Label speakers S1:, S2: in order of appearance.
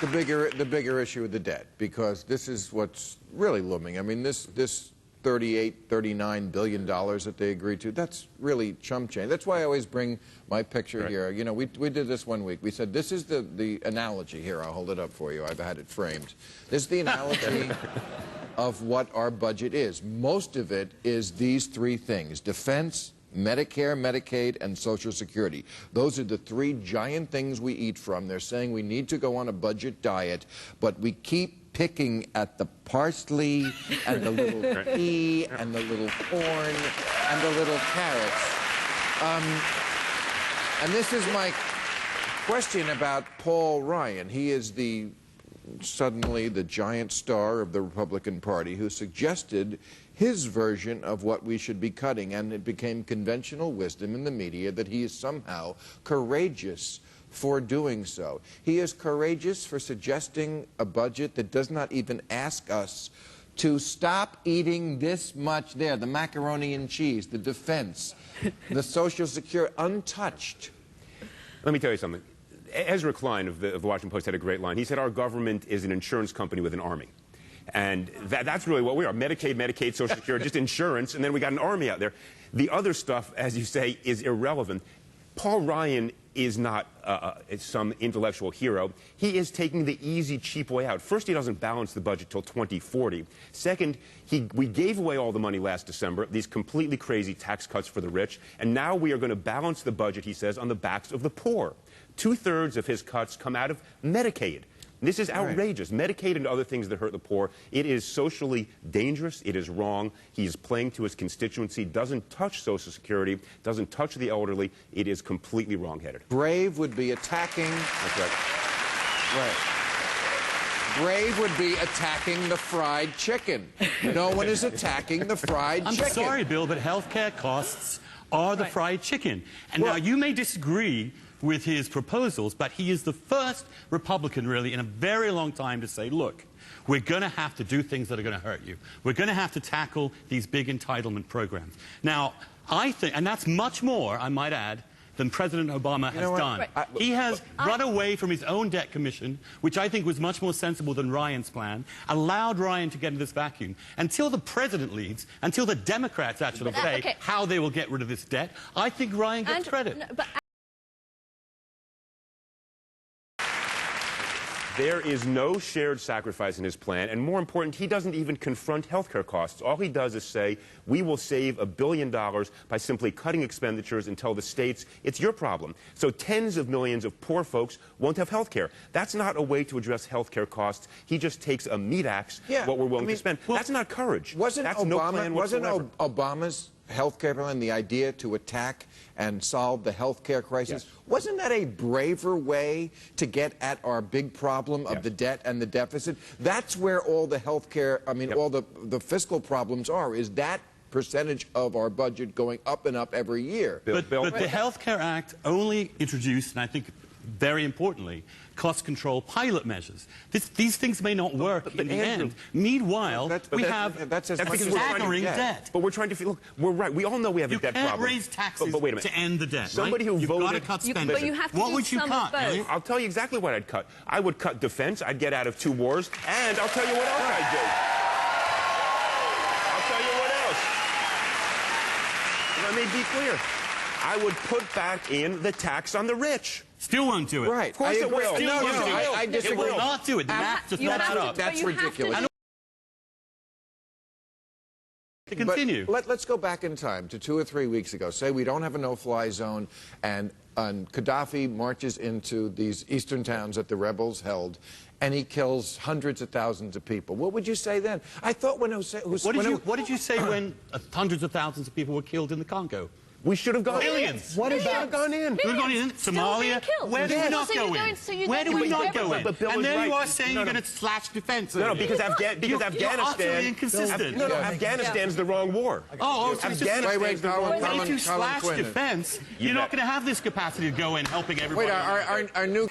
S1: the bigger issue with the debt, because this is what's really looming. I mean, this $39 billion that they agreed to, that's really chump change. That's why I always bring my picture here. You know, we did this one week. We said, this is the analogy. Here, I'll hold it up for you. I've had it framed. This is the analogy of what our budget is. Most of it is these three things: defense, Medicare, Medicaid, and Social Security. Those are the three giant things we eat from. They're saying we need to go on a budget diet, but we keep picking at the parsley and the little pea and the little corn and the little carrots. And this is my question about Paul Ryan. He is suddenly the giant star of the Republican Party who suggested his version of what we should be cutting, and it became conventional wisdom in the media that he is somehow courageous for doing so. He is courageous for suggesting a budget that does not even ask us to stop eating this much there, the macaroni and cheese, the defense, the Social Security, untouched.
S2: Let me tell you something. Ezra Klein of the Washington Post had a great line. He said, our government is an insurance company with an army. And that's really what we are. Medicaid, Social Security, just insurance, and then we got an army out there. The other stuff, as you say, is irrelevant. Paul Ryan is not some intellectual hero. He is taking the easy, cheap way out. First, he doesn't balance the budget till 2040. Second, we gave away all the money last December, these completely crazy tax cuts for the rich, and now we are going to balance the budget, he says, on the backs of the poor. 2/3 of his cuts come out of Medicaid. This is outrageous. Right. Medicaid and other things that hurt the poor. It is socially dangerous. It is wrong. He is playing to his constituency, doesn't touch Social Security, doesn't touch the elderly. It is completely wrong-headed.
S1: Brave would be attacking... That's right. Right. Brave would be attacking the fried chicken. No one is attacking the fried chicken.
S3: I'm sorry, Bill, but health care costs are the fried chicken. And now you may disagree with his proposals, but he is the first Republican, really, in a very long time to say, look, we're going to have to do things that are going to hurt you. We're going to have to tackle these big entitlement programs. Now, I think, and that's much more, I might add, than President Obama has done. Right. He has run away from his own debt commission, which I think was much more sensible than Ryan's plan, allowed Ryan to get into this vacuum. Until the president leads, until the Democrats actually say how they will get rid of this debt, I think Ryan gets credit.
S2: There is no shared sacrifice in his plan, and more important, he doesn't even confront health care costs. All he does is say, we will save $1 billion by simply cutting expenditures and tell the states, it's your problem. So tens of millions of poor folks won't have health care. That's not a way to address health care costs. He just takes a meat axe, what we're willing to spend. Well, that's not courage.
S1: Wasn't Obama's health care plan the idea to attack and solve the health care crisis? Yes. Wasn't that a braver way to get at our big problem of the debt and the deficit? That's where all the health care, all the fiscal problems are, is that percentage of our budget going up and up every year.
S3: But the Health Care Act only introduced, and I think very importantly, cost control pilot measures. These things may not work in the end. Meanwhile, we have staggering debt.
S2: But we're trying to feel, look, we're right. We all know we have a debt problem.
S3: You can't raise taxes to end the debt,
S2: Somebody who
S3: You've
S2: voted...
S3: got to cut spending.
S4: But you have to
S3: what would you cut?
S2: I'll tell you exactly what I'd cut. I would cut defense. I'd get out of 2 wars. And I'll tell you what else I'd do. I'll tell you what else. Let me be clear. I would put back in the tax on the rich.
S3: Still won't do it.
S1: Right.
S3: Of course it will.
S1: I disagree.
S3: It will not do it. The math does not add up.
S1: That's ridiculous.
S3: To continue.
S1: But let's go back in time to 2 or 3 weeks ago. Say we don't have a no-fly zone, and Gaddafi marches into these eastern towns that the rebels held, and he kills hundreds of thousands of people. What would you say then? I thought when Hussein...
S3: What did you say when hundreds of thousands of people were killed in the Congo?
S2: We should have gone
S3: Millions.
S2: in. What if we had gone in?
S3: We've gone in. Somalia. Where do we not go in? Where do we not go in? And then you are saying you're going to slash defense.
S2: No, because Afghanistan...
S3: You're utterly inconsistent.
S2: No, Afghanistan's the wrong war.
S3: Afghanistan's the wrong war. If you slash defense, you're not going to have this capacity to go in helping everybody.
S1: Wait, our new...